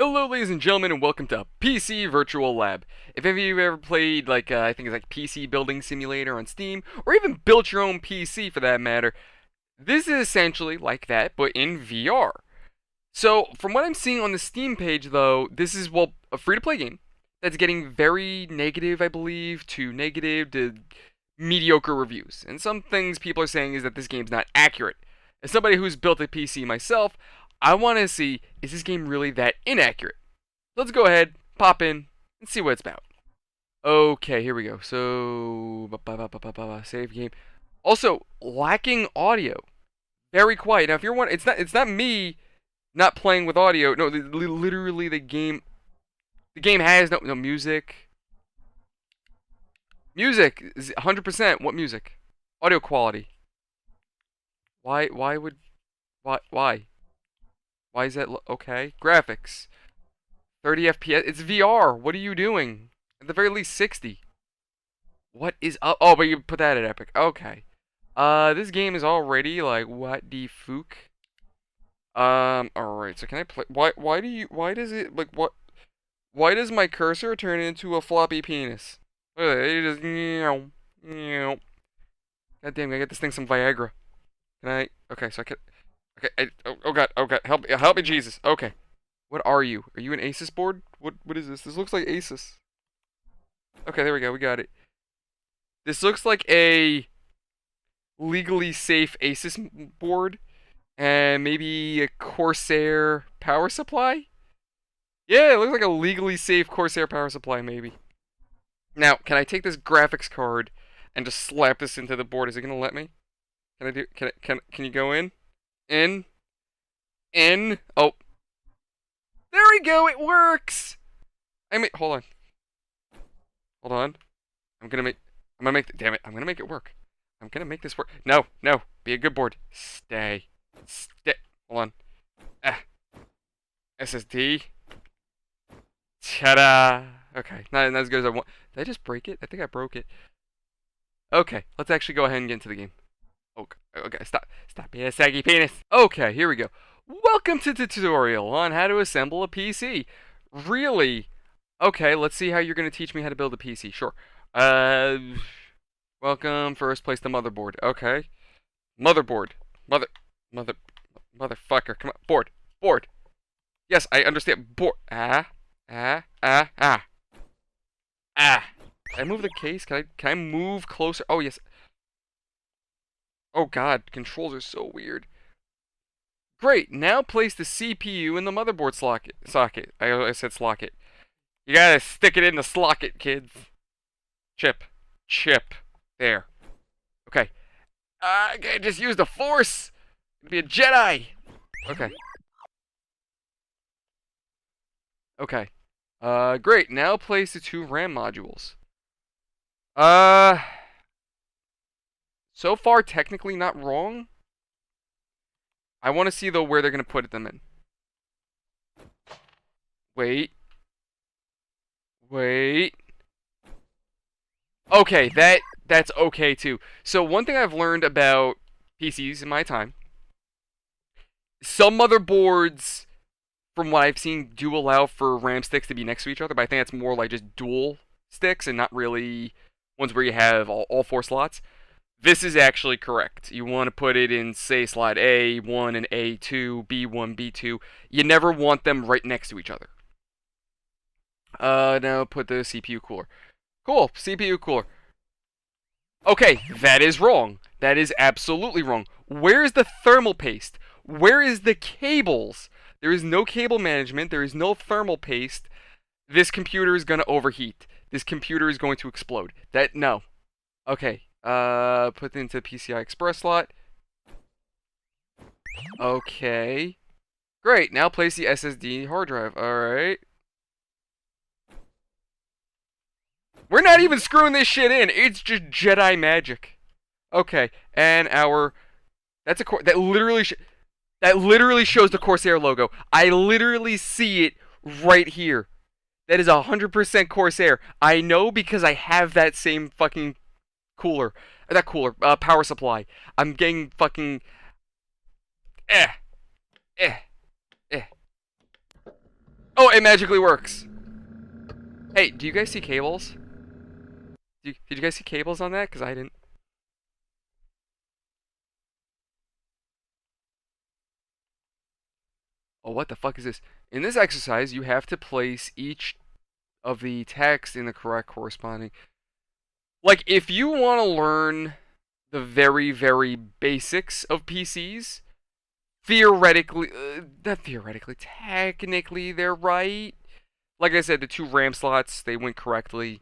Hello, ladies and gentlemen, and welcome to PC Virtual Lab. If any of you have ever played, I think it's like PC Building Simulator on Steam, or even built your own PC for that matter, this is essentially like that, but in VR. So, from what I'm seeing on the Steam page, though, this is, well, a free-to-play game that's getting very negative, I believe, to negative to mediocre reviews. And some things people are saying is that this game's not accurate. As somebody who's built a PC myself, I want to see, is this game really that inaccurate? Let's go ahead, pop in, and see what it's about. Okay, here we go. So, save game. Also, lacking audio. Very quiet. Now, if you're wondering, it's not me not playing with audio. No, literally the game has no music. Music is 100%. What music? Audio quality. Why is that okay? Graphics. 30 FPS. It's VR. What are you doing? At the very least 60. What is up? Oh, but you put that at epic. Okay. This game is already like what the fuck? Alright, so can I play why does it like what why does my cursor turn into a floppy penis? Look at that, it just God damn, I get this thing some Viagra. Can I okay, so I can okay, oh god, help me Jesus. Okay. What are you? Are you an Asus board? What is this? This looks like Asus. Okay, there we go, we got it. This looks like a legally safe Asus board. And maybe a Corsair power supply? Yeah, it looks like a legally safe Corsair power supply, maybe. Now, can I take this graphics card and just slap this into the board? Is it gonna let me? Can I do? Can you go in? In. Oh, there we go. It works. Hold on. I'm gonna make. Damn it! I'm gonna make it work. I'm gonna make this work. No. Be a good board. Stay. Hold on. SSD. Ta-da! Okay, not as good as I want. Did I just break it? I think I broke it. Okay, let's actually go ahead and get into the game. Okay, stop being a saggy penis. Okay, here we go. Welcome to the tutorial on how to assemble a PC. Really? Okay, let's see how you're going to teach me how to build a PC. Sure. Welcome. First, place the motherboard. Okay. Motherboard. Motherfucker. Come on. Board. Yes, I understand. Board. Can I move the case? Can I move closer? Oh, yes. Oh, God. Controls are so weird. Great. Now place the CPU in the motherboard socket. I said slocket. You gotta stick it in the slocket, kids. Chip. There. Okay. I can't just use the force. Be a Jedi. Okay. Great. Now place the two RAM modules. So far technically not wrong. I want to see though where they're gonna put them in. Wait. Okay, that's okay too. So one thing I've learned about PCs in my time, some motherboards, from what I've seen, do allow for RAM sticks to be next to each other, but I think that's more like just dual sticks and not really ones where you have all four slots. This is actually correct. You want to put it in, say, slot A1 and A2, B1, B2. You never want them right next to each other. Now put the CPU cooler. Cool, CPU cooler. Okay, that is wrong. That is absolutely wrong. Where is the thermal paste? Where is the cables? There is no cable management. There is no thermal paste. This computer is going to overheat. This computer is going to explode. No. Okay. Put it into the PCI Express slot. Okay. Great. Now place the SSD hard drive. Alright. We're not even screwing this shit in. It's just Jedi magic. Okay. And that literally shows the Corsair logo. I literally see it right here. That is 100% Corsair. I know because I have that same fucking power supply. I'm getting fucking Oh, it magically works. Hey, do you guys see cables? Did you guys see cables on that? Because I didn't. Oh, what the fuck is this? In this exercise, you have to place each of the text in the correct corresponding. Like, if you want to learn the very, very basics of PCs, theoretically, not theoretically, technically, they're right. Like I said, the two RAM slots, they went correctly.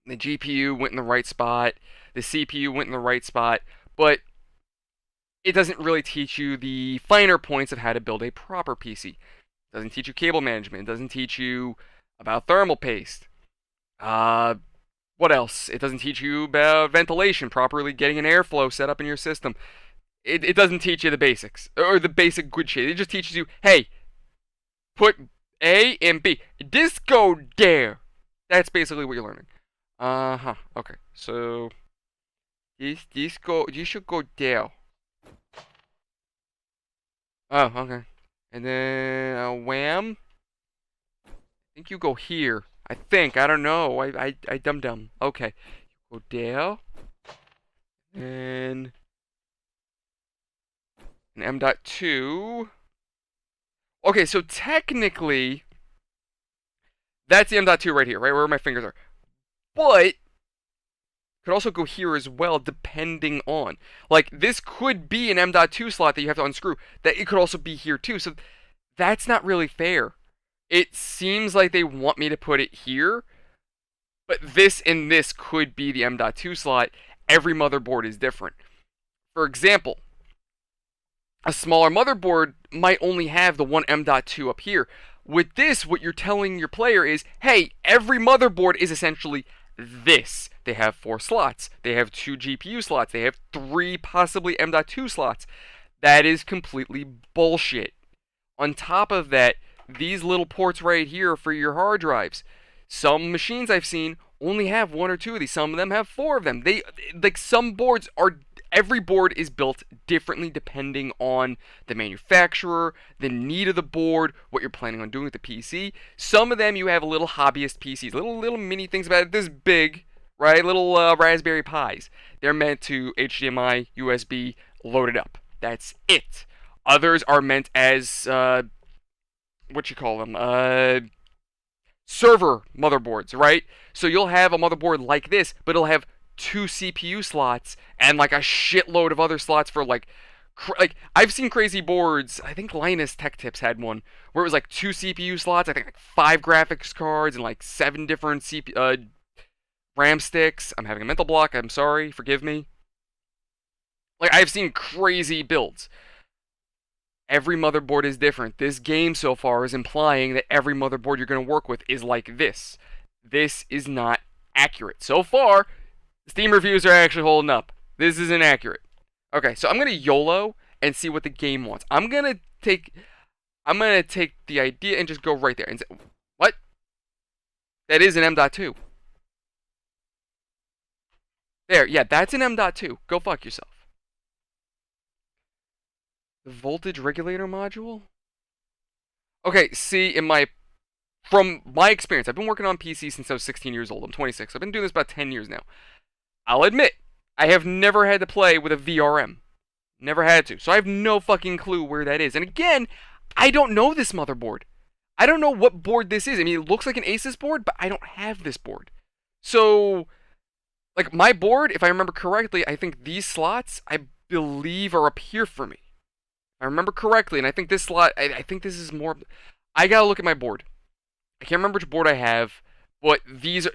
The GPU went in the right spot. The CPU went in the right spot. But it doesn't really teach you the finer points of how to build a proper PC. It doesn't teach you cable management. It doesn't teach you about thermal paste. Uh, what else? It doesn't teach you about ventilation, properly getting an airflow set up in your system. It doesn't teach you the basics, or the basic good shit. It just teaches you, hey, put A and B. This go there. That's basically what you're learning. Uh-huh. Okay. So this should go there. Oh, okay. And then wham. I think you go here. I think. I don't know. I dum. Okay. Go there. And an M.2. Okay, so technically, that's the M.2 right here, right where my fingers are. But could also go here as well, depending on. Like, this could be an M.2 slot that you have to unscrew. That it could also be here too. So that's not really fair. It seems like they want me to put it here, but this and this could be the M.2 slot. Every motherboard is different. For example, a smaller motherboard might only have the one M.2 up here. With this, what you're telling your player is, hey, every motherboard is essentially this. They have 4 slots. They have 2 GPU slots. They have 3 possibly M.2 slots. That is completely bullshit. On top of that, these little ports right here are for your hard drives. Some machines I've seen only have 1 or 2 of these. Some of them have 4 of them. They like some boards are every board is built differently depending on the manufacturer, the need of the board, what you're planning on doing with the PC. Some of them you have little hobbyist PCs, little mini things about it this big, right? Little Raspberry Pis. They're meant to HDMI, USB, load it up. That's it. Others are meant as what you call them? Server motherboards, right? So you'll have a motherboard like this, but it'll have 2 CPU slots and like a shitload of other slots for like I've seen crazy boards. I think Linus Tech Tips had one where it was like 2 CPU slots, I think like 5 graphics cards and like 7 different RAM sticks. I'm having a mental block. I'm sorry. Forgive me. Like I've seen crazy builds. Every motherboard is different. This game so far is implying that every motherboard you're going to work with is like this. This is not accurate. So far, Steam reviews are actually holding up. This is inaccurate. Okay, so I'm going to YOLO and see what the game wants. I'm going to take the idea and just go right there and say, what? That is an M.2. There, yeah, that's an M.2. Go fuck yourself. The voltage regulator module? Okay, see, from my experience, I've been working on PC since I was 16 years old. I'm 26. I've been doing this about 10 years now. I'll admit, I have never had to play with a VRM. Never had to. So I have no fucking clue where that is. And again, I don't know this motherboard. I don't know what board this is. I mean, it looks like an Asus board, but I don't have this board. So, like, my board, if I remember correctly, I think these slots, I believe, are up here for me. I remember correctly, and I think this slot, I think this is more, I gotta look at my board. I can't remember which board I have, but this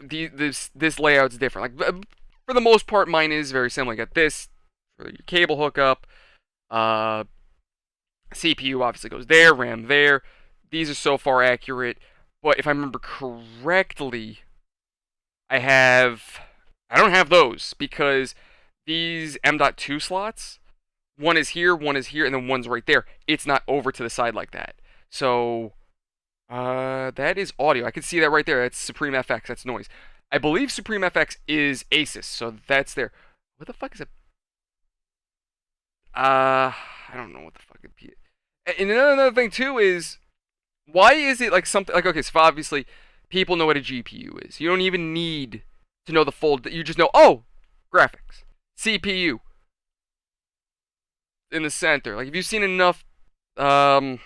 layout's different. Like, for the most part, mine is very similar. You got this for your cable hookup, CPU obviously goes there, RAM there. These are so far accurate, but if I remember correctly, I don't have those, because these M.2 slots, one is here, and then one's right there. It's not over to the side like that. So, that is audio. I can see that right there. That's Supreme FX. That's noise. I believe Supreme FX is Asus, so that's there. What the fuck is it? I don't know what the fuck it is. And another thing too is Why is it like something like okay? So obviously, people know what a GPU is. You don't even need to know the full. You just know oh, graphics, CPU in the center. Like if you've seen enough, um,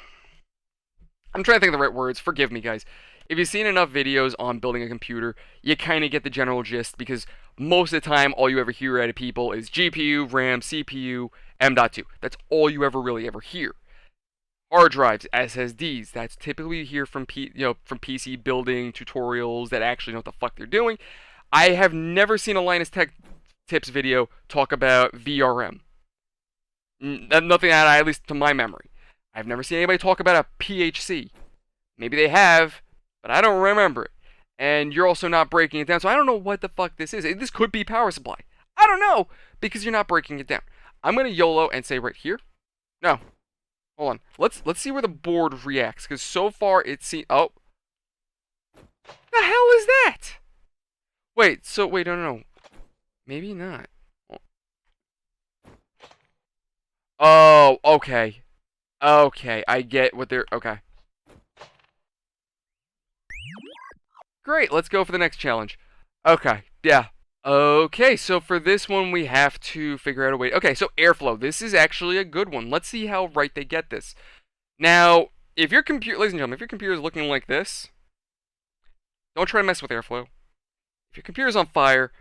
I'm trying to think of the right words. Forgive me, guys. If you've seen enough videos on building a computer, you kind of get the general gist because most of the time, all you ever hear out of people is GPU, RAM, CPU, M.2. That's all you ever really ever hear. Hard drives, SSDs. That's typically you hear from from PC building tutorials that actually know what the fuck they're doing. I have never seen a Linus Tech Tips video talk about VRM. Nothing that at least to my memory. I've never seen anybody talk about a PHC. Maybe they have, but I don't remember it. And you're also not breaking it down, so I don't know what the fuck this is. This could be power supply. I don't know because you're not breaking it down. I'm gonna YOLO and say right here. No, hold on. Let's see where the board reacts because so far it seems. Oh, the hell is that? Wait. So wait. No. Maybe not. Oh. Okay. Okay. I get what they're. Okay. Great. Let's go for the next challenge. Okay. Yeah. Okay, so for this one, we have to figure out a way. Okay, so airflow. This is actually a good one. Let's see how right they get this. Now, if your computer, ladies and gentlemen, if your computer is looking like this, don't try to mess with airflow. If your computer's on fire,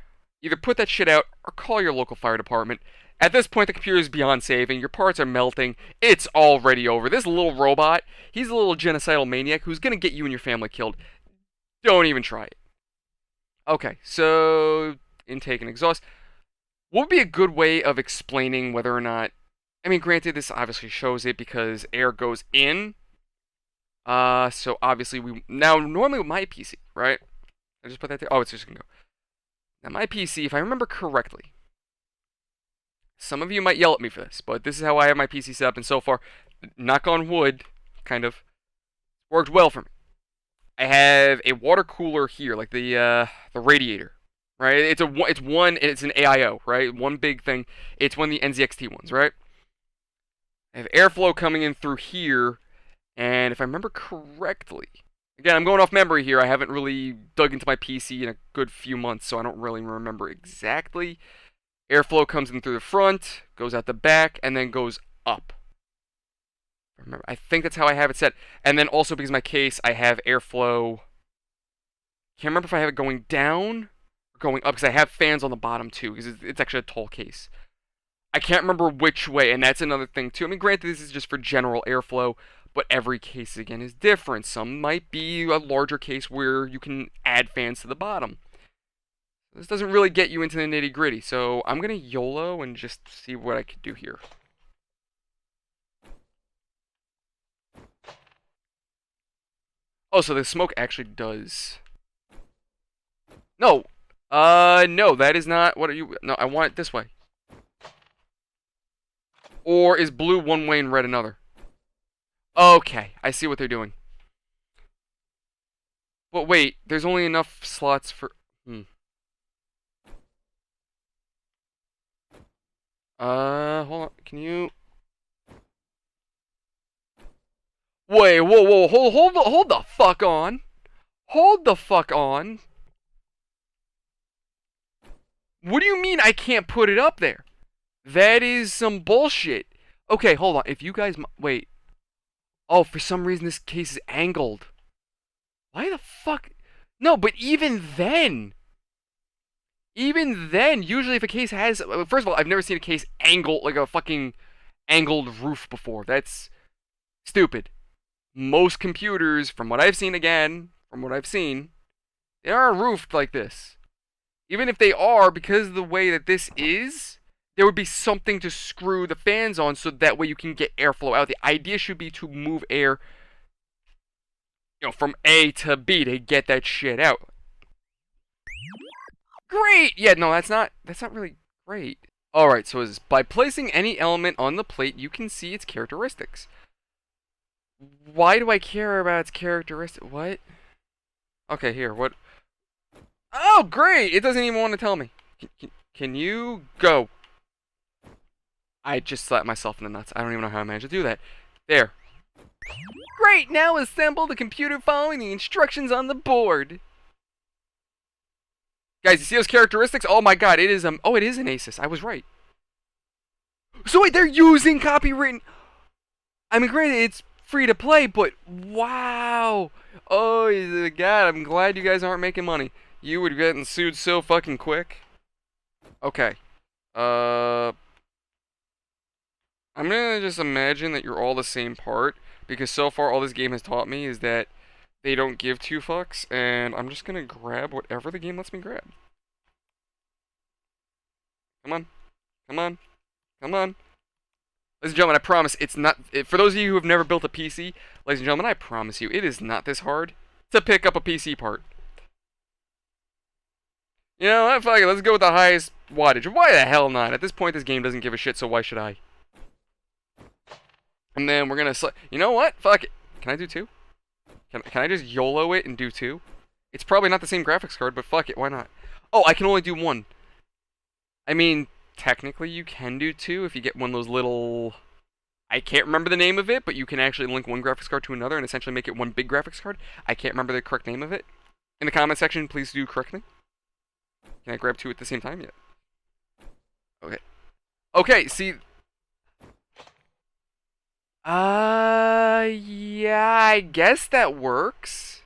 either put that shit out or call your local fire department. At this point, the computer is beyond saving. Your parts are melting. It's already over. This little robot, he's a little genocidal maniac who's going to get you and your family killed. Don't even try it. Okay, so intake and exhaust. What would be a good way of explaining whether or not? I mean, granted, this obviously shows it because air goes in. So obviously we now normally with my PC, right? I just put that there. Oh, it's just gonna go. Now my PC, if I remember correctly, some of you might yell at me for this, but this is how I have my PC set up, and so far, knock on wood, kind of worked well for me. I have a water cooler here, like the radiator, right? It's an AIO, right? One big thing. It's one of the NZXT ones, right? I have airflow coming in through here, and if I remember correctly, again, I'm going off memory here. I haven't really dug into my PC in a good few months, so I don't really remember exactly. Airflow comes in through the front, goes out the back, and then goes up. I think that's how I have it set. And then also because my case, I have airflow. Can't remember if I have it going down or going up because I have fans on the bottom too because it's actually a tall case. I can't remember which way, and that's another thing too. I mean, granted, this is just for general airflow, but every case again is different. Some might be a larger case where you can add fans to the bottom. This doesn't really get you into the nitty gritty, so I'm gonna YOLO and just see what I can do here. Oh, so the smoke actually does. No. No, that is not. What are you? No, I want it this way. Or is blue one way and red another? Okay, I see what they're doing. But wait, there's only enough slots for. Hold on. Can you? Wait, whoa, hold the fuck on. Hold the fuck on. What do you mean I can't put it up there? That is some bullshit. Okay, hold on. If you guys wait. Oh, for some reason this case is angled. Why the fuck? No, but even then, usually if a case has, first of all, I've never seen a case angled like a fucking angled roof before. That's stupid. Most computers, from what I've seen, they aren't roofed like this. Even if they are, because of the way that this is, there would be something to screw the fans on so that way you can get airflow out. The idea should be to move air, from A to B to get that shit out. Great! Yeah, no, that's not really great. Alright, so by placing any element on the plate, you can see its characteristics. Why do I care about its characteristics? What? Okay, here, what? Oh, great! It doesn't even want to tell me. Can you go? I just slapped myself in the nuts. I don't even know how I managed to do that. There. Great, now assemble the computer following the instructions on the board. Guys, you see those characteristics? Oh my god, it is oh, it is an Asus. I was right. So wait, they're using copywritten. I mean, granted, it's free to play, but wow. Oh god, I'm glad you guys aren't making money. You would get sued so fucking quick. Okay. I'm gonna just imagine that you're all the same part, because so far all this game has taught me is that they don't give two fucks, and I'm just gonna grab whatever the game lets me grab. Come on. Come on. Come on. Ladies and gentlemen, I promise it's not... For those of you who have never built a PC, ladies and gentlemen, I promise you, it is not this hard to pick up a PC part. You know what? Fuck it, let's go with the highest wattage. Why the hell not? At this point, this game doesn't give a shit, so why should I? And then we're gonna... You know what? Fuck it. Can I do two? Can I just YOLO it and do two? It's probably not the same graphics card, but fuck it, why not? Oh, I can only do one. I mean, technically you can do two if you get one of those little... I can't remember the name of it, but you can actually link one graphics card to another and essentially make it one big graphics card. I can't remember the correct name of it. In the comment section, please do correct me. Can I grab two at the same time yet? Okay. Okay, see... yeah, I guess that works.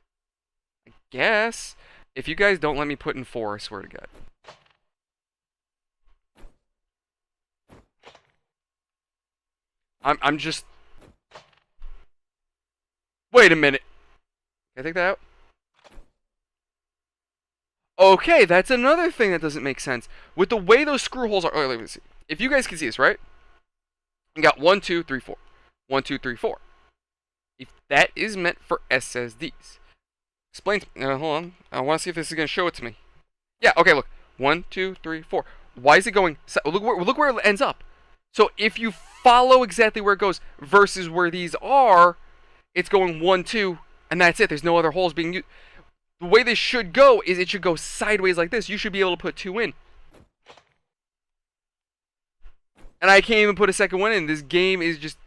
I guess. If you guys don't let me put in 4, I swear to God. I'm just... Wait a minute. Can I take that out? Okay, that's another thing that doesn't make sense. With the way those screw holes are... Oh, let me see. If you guys can see this, right? You got 1, 2, 3, 4. 1, 2, 3, 4. If that is meant for SSDs. Explain to me. Hold on. I want to see if this is going to show it to me. Yeah, okay, look. 1, 2, 3, 4. Why is it going... Look where it ends up. So if you follow exactly where it goes versus where these are, it's going 1, 2, and that's it. There's no other holes being used. The way this should go is it should go sideways like this. You should be able to put 2 in. And I can't even put a second one in. This game is just...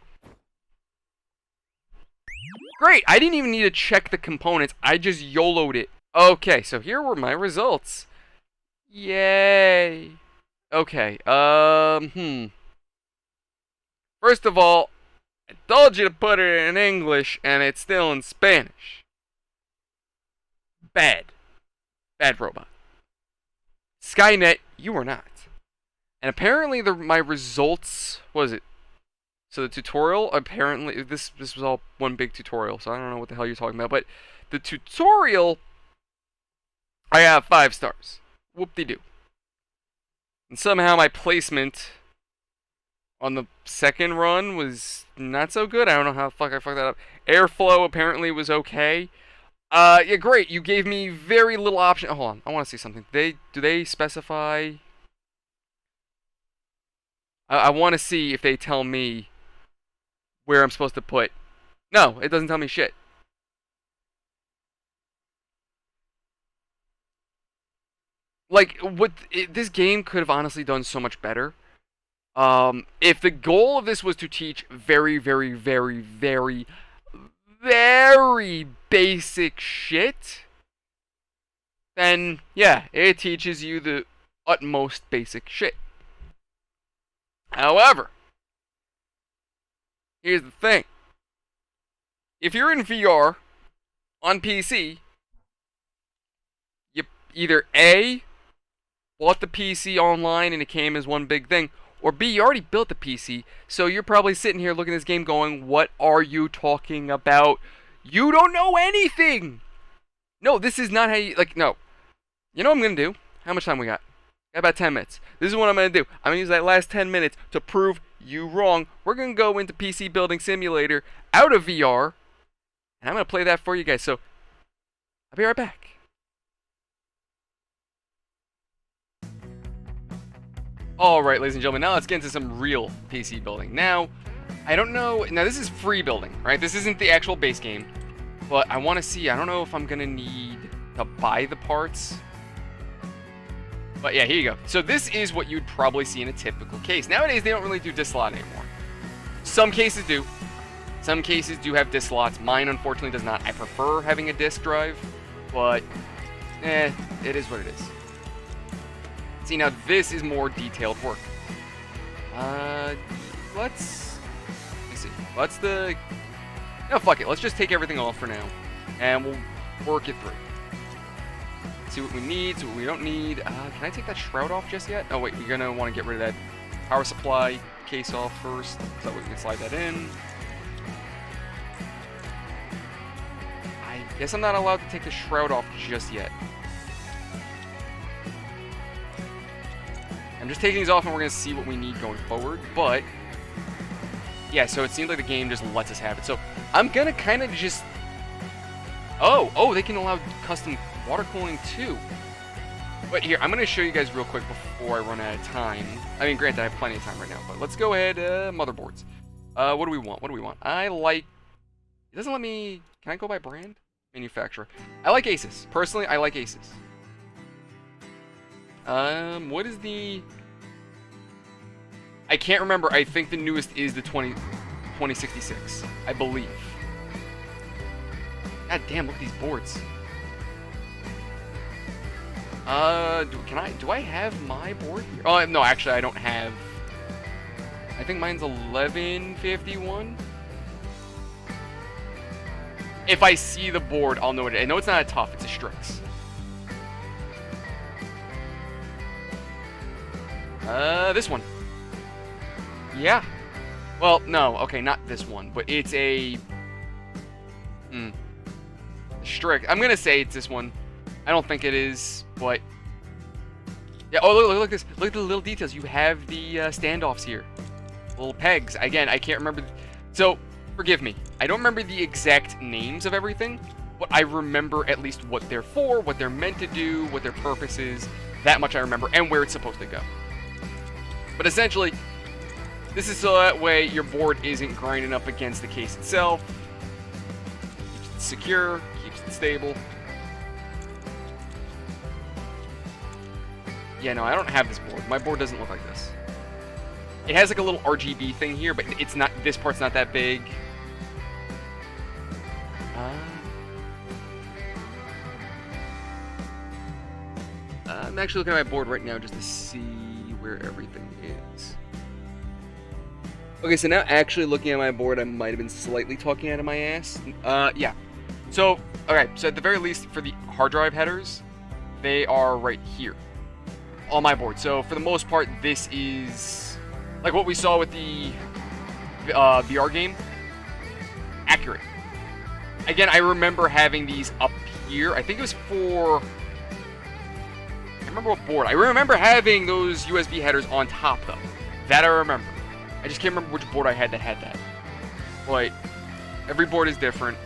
Great! I didn't even need to check the components. I just YOLO'd it. Okay, so here were my results. Yay! Okay, First of all, I told you to put it in English, and it's still in Spanish. Bad. Bad robot. Skynet, you are not. And apparently my results... What is it? So the tutorial, apparently... This was all one big tutorial, so I don't know what the hell you're talking about. But the tutorial... I have 5 stars. Whoop-de-doo. And somehow my placement... on the second run was not so good. I don't know how the fuck I fucked that up. Airflow apparently was okay. Yeah, great. You gave me very little option. Hold on. I want to see something. Do they specify? I want to see if they tell me where I'm supposed to put. No, it doesn't tell me shit. Like, this game could have honestly done so much better. If the goal of this was to teach very, very, very, very, very basic shit, then, yeah, it teaches you the utmost basic shit. However, here's the thing. If you're in VR on PC, you either A, bought the PC online and it came as one big thing, or B, you already built the PC, so you're probably sitting here looking at this game going, what are you talking about? You don't know anything! No, this is not how you, like, no. You know what I'm going to do? How much time we got? Got about 10 minutes. This is what I'm going to do. I'm going to use that last 10 minutes to prove you wrong. We're going to go into PC Building Simulator out of VR, and I'm going to play that for you guys, so I'll be right back. Alright, ladies and gentlemen, now let's get into some real PC building. Now, I don't know... Now, this is free building, right? This isn't the actual base game. But I want to see... I don't know if I'm going to need to buy the parts. But yeah, here you go. So this is what you'd probably see in a typical case. Nowadays, they don't really do dislot anymore. Some cases do. Some cases do have disk slots. Mine, unfortunately, does not. I prefer having a disk drive, but, it is what it is. See, now this is more detailed work. Let me see. No, fuck it. Let's just take everything off for now, and we'll work it through. See what we need, see what we don't need. Can I take that shroud off just yet? Oh, wait, we're going to want to get rid of that power supply case off first, so we can slide that in. I guess I'm not allowed to take the shroud off just yet. I'm just taking these off, and we're going to see what we need going forward, but yeah, so it seems like the game just lets us have it. So I'm going to kind of just... Oh, they can allow custom water cooling too. But here, I'm going to show you guys real quick before I run out of time. I mean, granted, I have plenty of time right now, but let's go ahead, motherboards. What do we want? I like... It doesn't let me... Can I go by brand? Manufacturer. I like Asus. Personally, I like Asus. What is the... I can't remember. I think the newest is the 2066, I believe. God damn, look at these boards. Do I have my board here? Oh, no, actually, I don't have... I think mine's 1151. If I see the board, I'll know what it is. I know it's not a tough, it's a Strix. This one. Yeah. Well, no, okay, not this one, but it's a... Strix. I'm gonna say it's this one. I don't think it is, but... Yeah, oh, look at this. Look at the little details. You have the standoffs here. Little pegs. Again, I can't remember... So, forgive me. I don't remember the exact names of everything, but I remember at least what they're for, what they're meant to do, what their purpose is. That much I remember, and where it's supposed to go. But essentially, this is so that way your board isn't grinding up against the case itself. Keeps it secure, keeps it stable. Yeah, no, I don't have this board. My board doesn't look like this. It has like a little RGB thing here, but it's not. This part's not that big. I'm actually looking at my board right now just to see where everything is. Okay, so now actually looking at my board, I might have been slightly talking out of my ass. Yeah. So, okay, so at the very least, for the hard drive headers, they are right here on my board. So for the most part, this is like what we saw with the VR game. Accurate. Again, I remember having these up here. I think it was for... I remember what board. I remember having those USB headers on top, though. That I remember. I just can't remember which board I had that had that. But every board is different.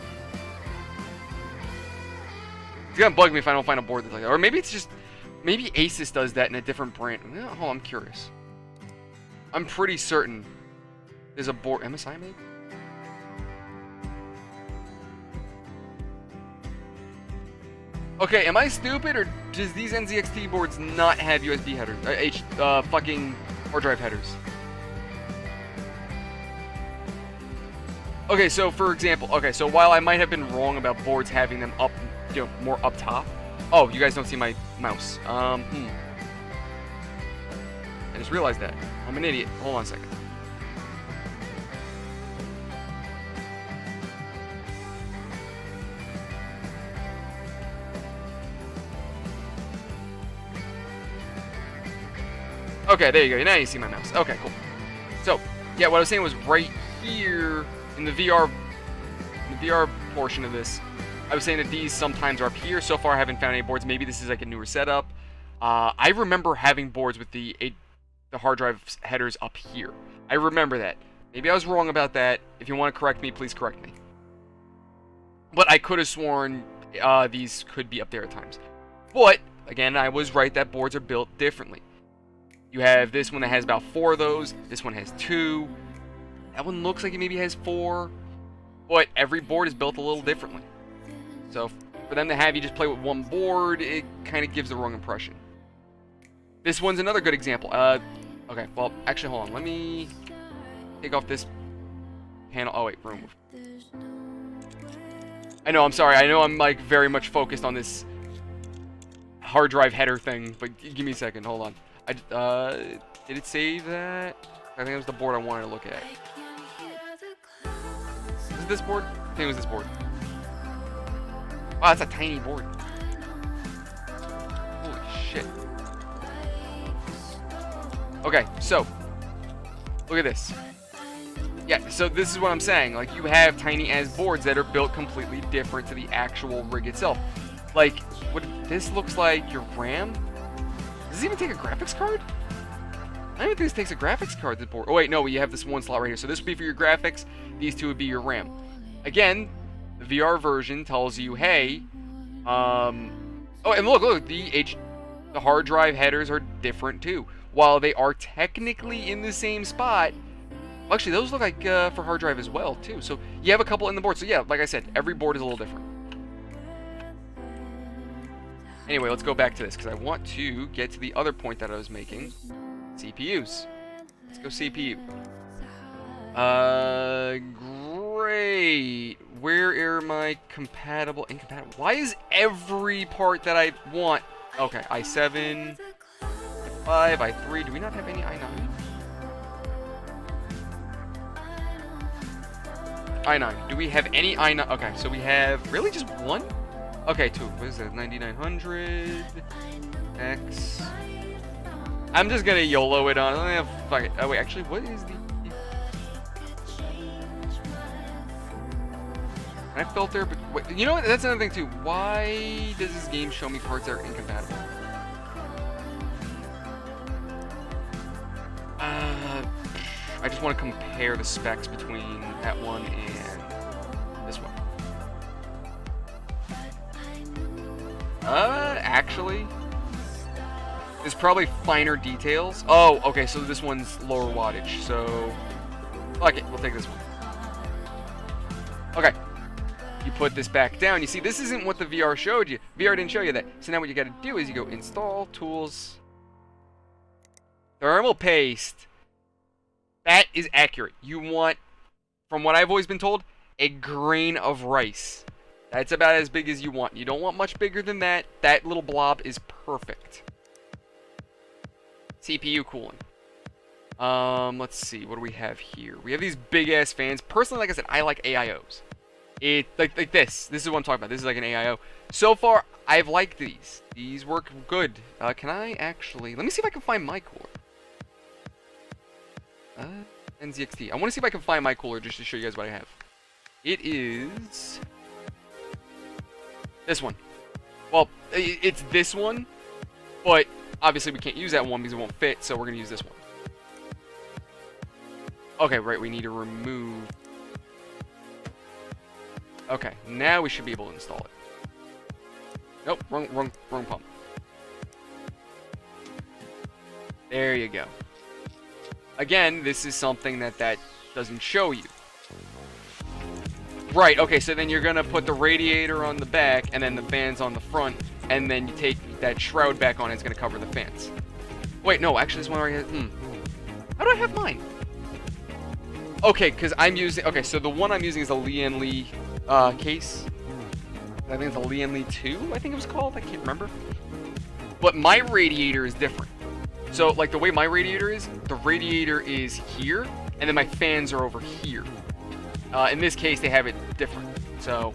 It's gonna bug me if I don't find a board that's like that. Or maybe it's just... Maybe Asus does that in a different brand. Oh, I'm curious. I'm pretty certain there's a board... MSI, maybe? Okay, am I stupid, or does these NZXT boards not have USB headers? Fucking hard drive headers. Okay, so for example, so while I might have been wrong about boards having them up, more up top. Oh, you guys don't see my mouse. I just realized that. I'm an idiot. Hold on a second. Okay, there you go. Now you see my mouse. Okay, cool. So, yeah, what I was saying was right here in the VR portion of this, I was saying that these sometimes are up here. So far, I haven't found any boards. Maybe this is like a newer setup. I remember having boards with the hard drive headers up here. I remember that. Maybe I was wrong about that. If you want to correct me, please correct me. But I could have sworn these could be up there at times. But, again, I was right that boards are built differently. You have this one that has about 4 of those. This one has 2. That one looks like it maybe has 4. But every board is built a little differently. So for them to have you just play with one board, it kind of gives the wrong impression. This one's another good example. Okay, well, actually, hold on. Let me take off this panel. Oh wait, room. I know. I'm sorry. I know I'm like very much focused on this hard drive header thing, but give me a second. Hold on. Did it save that? I think it was the board I wanted to look at. Is it this board? I think it was this board. Wow, that's a tiny board. Holy shit. Okay, so look at this. Yeah, so this is what I'm saying. Like, you have tiny ass boards that are built completely different to the actual rig itself. Like, what this looks like your RAM. Does this even take a graphics card? I don't even think this takes a graphics card, this board. Oh wait, no, you have this one slot right here. So this would be for your graphics. These two would be your RAM. Again, the VR version tells you, hey, oh, and look, the hard drive headers are different too. While they are technically in the same spot, actually, those look like for hard drive as well too. So you have a couple in the board. So yeah, like I said, every board is a little different. Anyway, let's go back to this because I want to get to the other point that I was making. CPUs. Let's go CPU. Great. Where are my compatible, incompatible? Why is every part that I want? Okay, i7, i5, i3. Do we not have any i9? i9. Do we have any i9? Okay, so we have really just one? Okay, two. What is that? 9900 X. I'm just gonna YOLO it on. Fuck it. Oh wait, actually, what is the? Can I filter? But wait, you know what? That's another thing too. Why does this game show me parts that are incompatible? I just want to compare the specs between that one and this one. Actually, there's probably finer details. Oh, okay, so this one's lower wattage, so okay, we'll take this one. Okay, you put this back down. You see, this isn't what the VR showed you. VR didn't show you that. So now what you got to do is you go install tools, thermal paste. That is accurate. You want, from what I've always been told, a grain of rice. That's about as big as you want. You don't want much bigger than that. That little blob is perfect. CPU cooling. Let's see. What do we have here? We have these big ass fans. Personally, like I said, I like AIOs. It like this. This is what I'm talking about. This is like an AIO. So far, I've liked these. These work good. Can I actually? Let me see if I can find my cooler. NZXT. I want to see if I can find my cooler just to show you guys what I have. It is this one. Well, it's this one, but obviously we can't use that one because it won't fit, so we're going to use this one. Okay, right, we need to remove. Okay, now we should be able to install it. Nope, wrong pump. There you go. Again, this is something that doesn't show you. Right, okay, so then you're going to put the radiator on the back and then the fans on the front, and then you take that shroud back on, it's going to cover the fans. Wait, no, actually this one already has, How do I have mine? Okay, because I'm using, okay, so the one I'm using is a Lian Li case. I think it's a Lian Li 2, I think it was called, I can't remember. But my radiator is different. So, like, the way my radiator is, the radiator is here, and then my fans are over here. In this case, they have it different. So,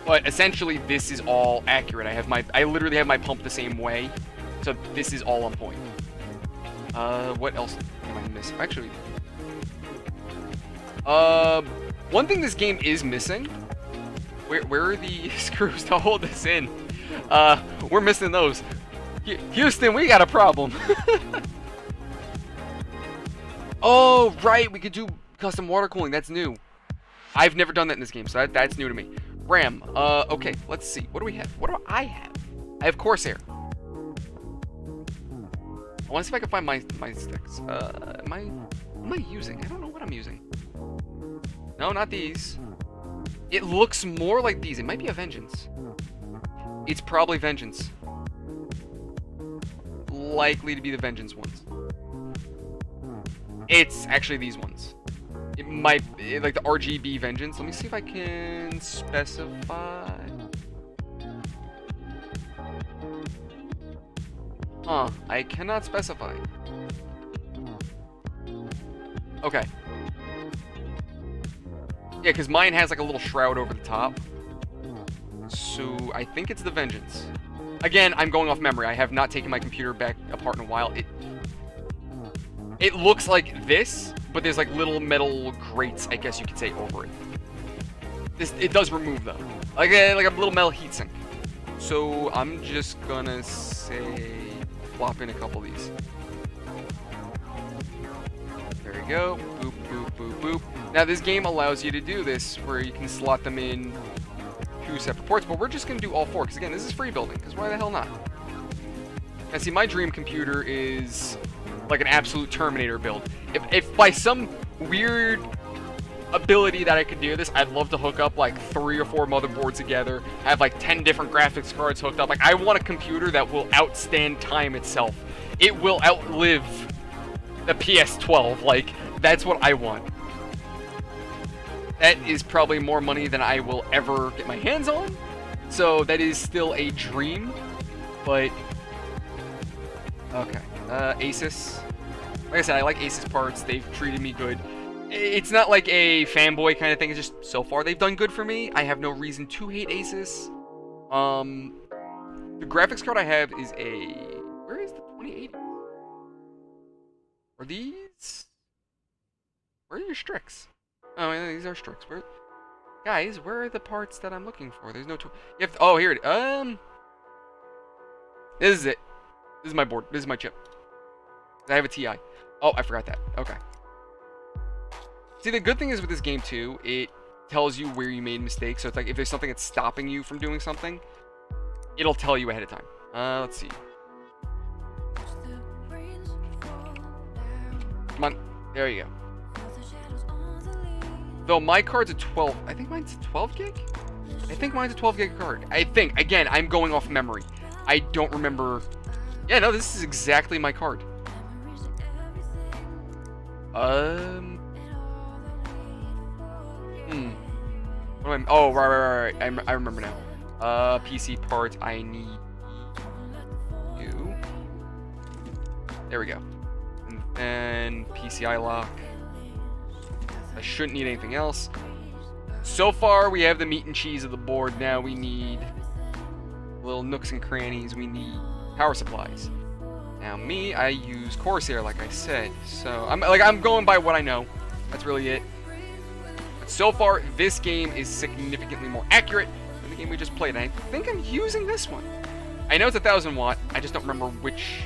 but essentially, this is all accurate. I literally have my pump the same way. So, this is all on point. What else am I missing? Actually, one thing this game is missing. Where are the screws to hold this in? We're missing those. Houston, we got a problem. Oh, right. We could do custom water cooling. That's new. I've never done that in this game, so that's new to me. RAM. Okay, let's see. What do we have? What do I have? I have Corsair. I want to see if I can find my sticks. Am I using? I don't know what I'm using. No, not these. It looks more like these. It might be a Vengeance. It's probably Vengeance. Likely to be the Vengeance ones. It's actually these ones. It might, like the RGB Vengeance. Let me see if I can specify. I cannot specify. Okay. Yeah, because mine has like a little shroud over the top. So I think it's the Vengeance. Again, I'm going off memory. I have not taken my computer back apart in a while. It looks like this, but there's like little metal grates, I guess you could say, over it. It does remove them. Like a little metal heatsink. So I'm just gonna say plop in a couple of these. There you go. Boop, boop, boop, boop. Now this game allows you to do this where you can slot them in 2 separate ports, but we're just going to do all 4 because again, this is free building, because why the hell not? Now see, my dream computer is like an absolute Terminator build. If by some weird ability that I could do this, I'd love to hook up like 3 or 4 motherboards together, have like 10 different graphics cards hooked up. Like, I want a computer that will outstand time itself. It will outlive the PS12. Like, that's what I want. That is probably more money than I will ever get my hands on. So that is still a dream. But okay. Asus. Like I said, I like Asus parts. They've treated me good. It's not like a fanboy kind of thing. It's just so far they've done good for me. I have no reason to hate Asus. The graphics card I have is a... Where is the 2080? Are these... Where are your Strix? Oh, yeah, these are Strix. Guys, where are the parts that I'm looking for? There's no... You have to... Oh, here it is. This is it. This is my board. This is my chip. I have a TI. Oh, I forgot that. Okay. See, the good thing is with this game, too, it tells you where you made mistakes. So it's like if there's something that's stopping you from doing something, it'll tell you ahead of time. Let's see. Come on. There you go. Though my card's a 12. I think mine's a 12 gig? I think mine's a 12 gig card. I think. Again, I'm going off memory. I don't remember. Yeah, no, this is exactly my card. What am I... Oh, right. I remember now. PC parts. I need you. There we go. And then PCI lock. I shouldn't need anything else. So far, we have the meat and cheese of the board. Now we need little nooks and crannies. We need power supplies. Now me, I use Corsair, like I said. So I'm going by what I know. That's really it. But so far, this game is significantly more accurate than the game we just played. And I think I'm using this one. I know it's 1,000 watt. I just don't remember which.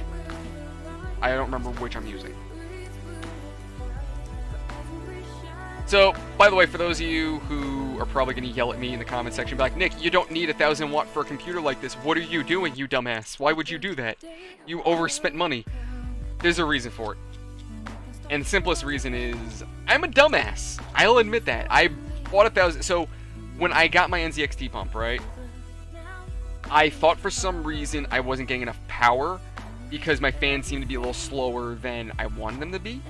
I don't remember which I'm using. So, by the way, for those of you who are probably going to yell at me in the comment section, be like, Nick, you don't need 1,000 watt for a computer like this. What are you doing, you dumbass? Why would you do that? You overspent money. There's a reason for it. And the simplest reason is, I'm a dumbass. I'll admit that. I bought 1,000... So, when I got my NZXT pump, right? I thought for some reason I wasn't getting enough power because my fans seemed to be a little slower than I wanted them to be.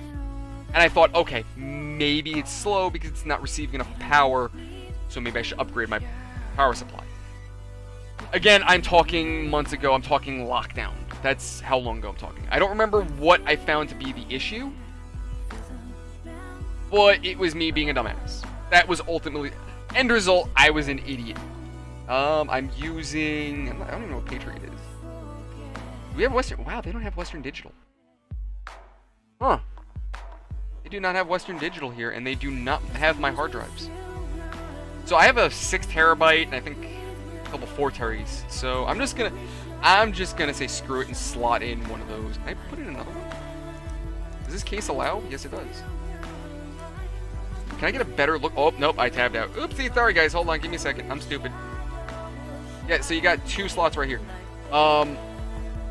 And I thought, okay, maybe it's slow because it's not receiving enough power, so maybe I should upgrade my power supply. Again, I'm talking months ago. I'm talking lockdown. That's how long ago I'm talking. I don't remember what I found to be the issue, but it was me being a dumbass. That was ultimately... End result, I was an idiot. I'm using... I don't even know what Patriot is. Do we have Western... Wow, they don't have Western Digital. Huh. They do not have Western Digital here, and they do not have my hard drives. So I have a 6 terabyte, and I think a couple 4 teries. So I'm just gonna say screw it and slot in one of those. Can I put in another one? Does this case allow? Yes, it does. Can I get a better look? Oh, nope, I tabbed out. Oopsie, sorry guys, hold on, give me a second. I'm stupid. Yeah, so you got 2 slots right here.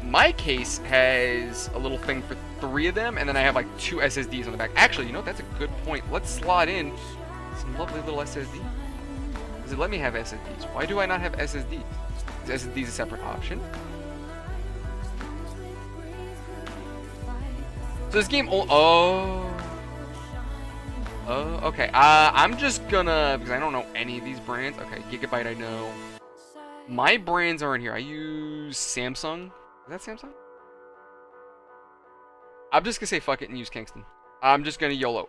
My case has a little thing for 3 of them, and then I have like 2 SSDs on the back. Actually, you know, that's a good point. Let's slot in some lovely little SSD. Does it let me have SSDs? Why do I not have SSDs? Is SSD a separate option? So this game... Okay. I'm just gonna, because I don't know any of these brands. Okay, Gigabyte I know. My brands aren't here. I use Samsung. Is that Samsung? I'm just gonna say fuck it and use Kingston. I'm just gonna YOLO.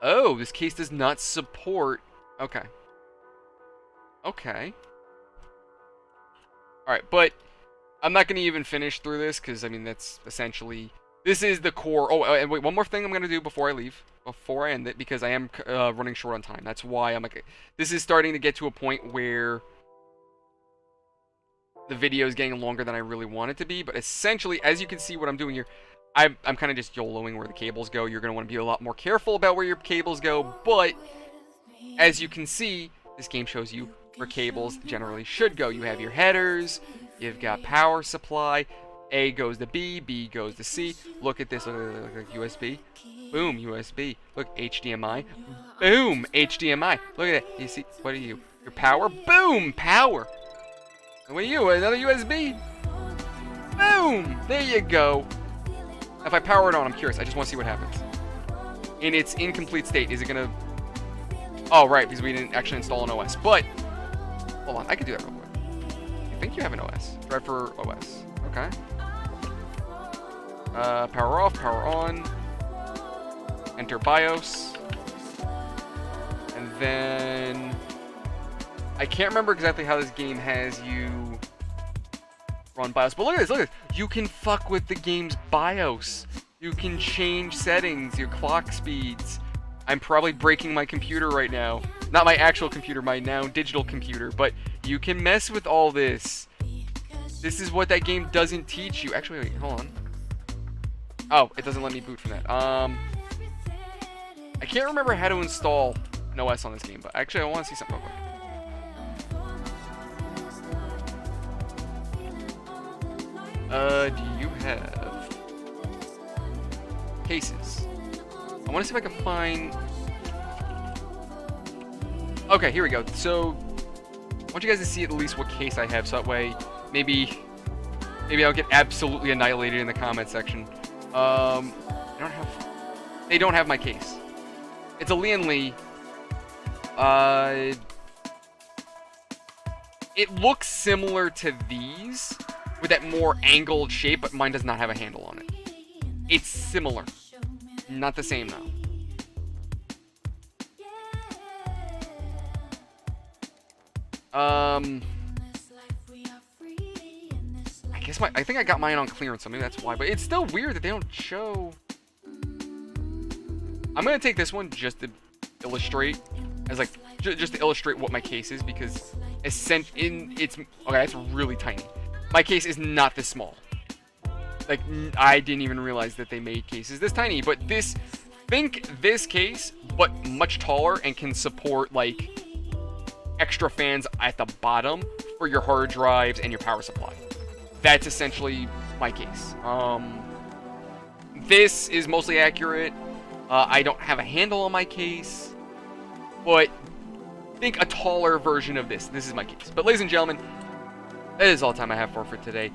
Oh, this case does not support. Okay. Okay. Alright, but I'm not gonna even finish through this, because, I mean, that's essentially... This is the core... Oh, and wait, one more thing I'm gonna do before I leave. Before I end it, because I am running short on time. That's why I'm like... This is starting to get to a point where... the video is getting longer than I really want it to be, but essentially, as you can see what I'm doing here, I'm kind of just YOLOing where the cables go. You're going to want to be a lot more careful about where your cables go, but as you can see, this game shows you where cables generally should go. You have your headers, you've got power supply, A goes to B, B goes to C. Look at this, look, USB, boom, USB. Look, HDMI, boom, HDMI. Look at that, you see, what are you? Your power, boom, power. What are you, another USB? Boom, there you go. If I power it on, I'm curious. I just want to see what happens. In its incomplete state, is it going to... Oh, right, because we didn't actually install an OS. But, hold on, I can do that real quick. I think you have an OS. Drive for OS. Okay. Power off, power on. Enter BIOS. And then... I can't remember exactly how this game has you... run BIOS, but look at this, look at this. You can fuck with the game's BIOS. You can change settings, your clock speeds. I'm probably breaking my computer right now. Not my actual computer, my now digital computer, but you can mess with all this. This is what that game doesn't teach you. Actually, wait, hold on. Oh, it doesn't let me boot from that. I can't remember how to install an OS on this game, but actually I want to see something real quick. Do you have cases? I want to see if I can find... Okay, here we go. So, I want you guys to see at least what case I have, so that way, maybe I'll get absolutely annihilated in the comment section. They don't have my case. It's a Lian Li. It looks similar to these, with that more angled shape, but mine does not have a handle on it. It's similar. Not the same, though. I think I got mine on clearance, so maybe that's why. But it's still weird that they don't show... I'm gonna take this one just to illustrate, as like, just to illustrate what my case is, because okay, that's really tiny. My case is not this small. Like, I didn't even realize that they made cases this tiny. But think this case, but much taller and can support, like, extra fans at the bottom for your hard drives and your power supply. That's essentially my case. This is mostly accurate. I don't have a handle on my case. But think a taller version of this. This is my case. But ladies and gentlemen, that is all the time I have for today.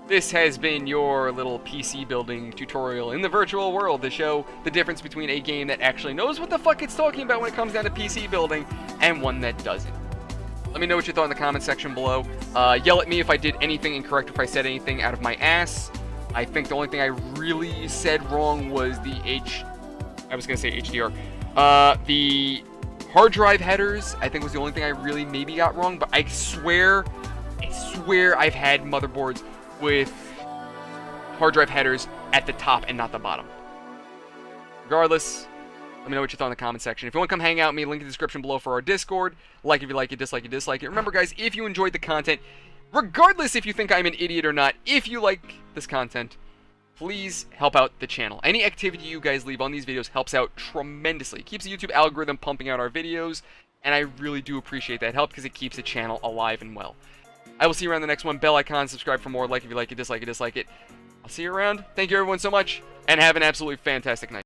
This has been your little PC building tutorial in the virtual world to show the difference between a game that actually knows what the fuck it's talking about when it comes down to PC building and one that doesn't. Let me know what you thought in the comment section below. Yell at me if I did anything incorrect, if I said anything out of my ass. I think the only thing I really said wrong was I was going to say HDR. The hard drive headers, I think was the only thing I really maybe got wrong, but I swear I've had motherboards with hard drive headers at the top and not the bottom. Regardless, let me know what you thought in the comment section. If you want to come hang out with me, link in the description below for our Discord. Like if you like it, dislike it. Remember, guys, if you enjoyed the content, regardless if you think I'm an idiot or not, if you like this content, please help out the channel. Any activity you guys leave on these videos helps out tremendously. It keeps the YouTube algorithm pumping out our videos, and I really do appreciate that help because it keeps the channel alive and well. I will see you around the next one. Bell icon, subscribe for more. Like if you like it, dislike it. I'll see you around. Thank you everyone so much, and have an absolutely fantastic night.